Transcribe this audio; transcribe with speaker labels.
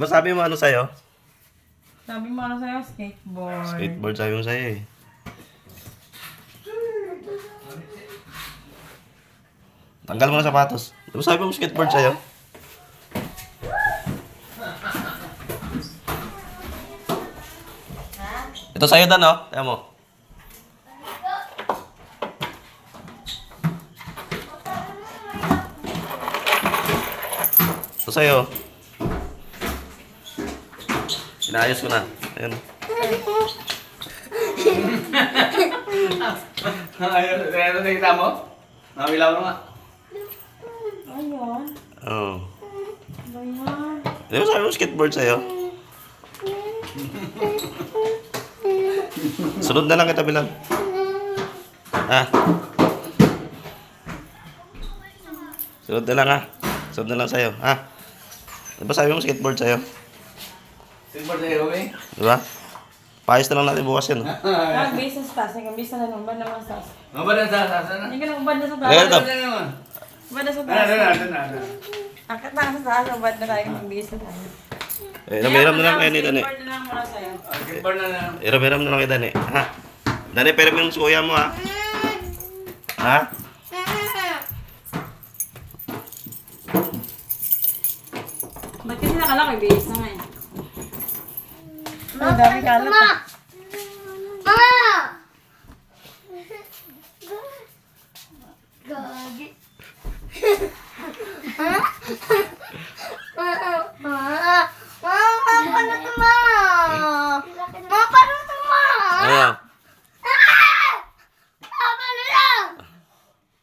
Speaker 1: Diba sabi mo ano sa'yo?
Speaker 2: Sabi mo ano sa'yo? Skateboard.
Speaker 1: Skateboard sabi mo sa'yo eh. Tanggal mo na sapatos. Diba sabi mo skateboard sa'yo? Ito sa'yo Dan oh. Tignan mo. Ito sa'yo. Inayos ko na. Ayun.
Speaker 3: Ayun, nakita mo? Nakabilaw na nga.
Speaker 2: Ayun.
Speaker 1: Oo.
Speaker 2: Ayan.
Speaker 1: Di ba sabi mo skateboard sa'yo? Sunod na lang kita bilang. Ah. Sunod na lang ha. Sunod na lang sa'yo. Ha? Di ba sabi mo skateboard sa'yo?
Speaker 3: Silver sa'yo, eh.
Speaker 1: Di ba? Paayos na lang natin bukas yan.
Speaker 2: Nag-base sa taas. Nag-base na naman. Ubad naman sa taas.
Speaker 3: Mabad na sa sasa na.
Speaker 2: Hindi ka nang ubad na sa taas.
Speaker 1: Ayan, ito.
Speaker 2: Ubad na sa
Speaker 3: Ano,
Speaker 2: taas.
Speaker 3: ano.
Speaker 2: Akit na sa taas. Ubad na tayo. Nag-base na tayo.
Speaker 1: Hiram na lang kayo ni Dani.
Speaker 2: Skateboard na lang muna sa'yo.
Speaker 3: Silver na lang.
Speaker 1: Hiram na lang kay Dani. Ha? Dani, pero yung suya mo ha. Ha?
Speaker 2: Ba't kasi nakalaki? Base na nga eh. Ang dami kalat ah.
Speaker 4: Gagi.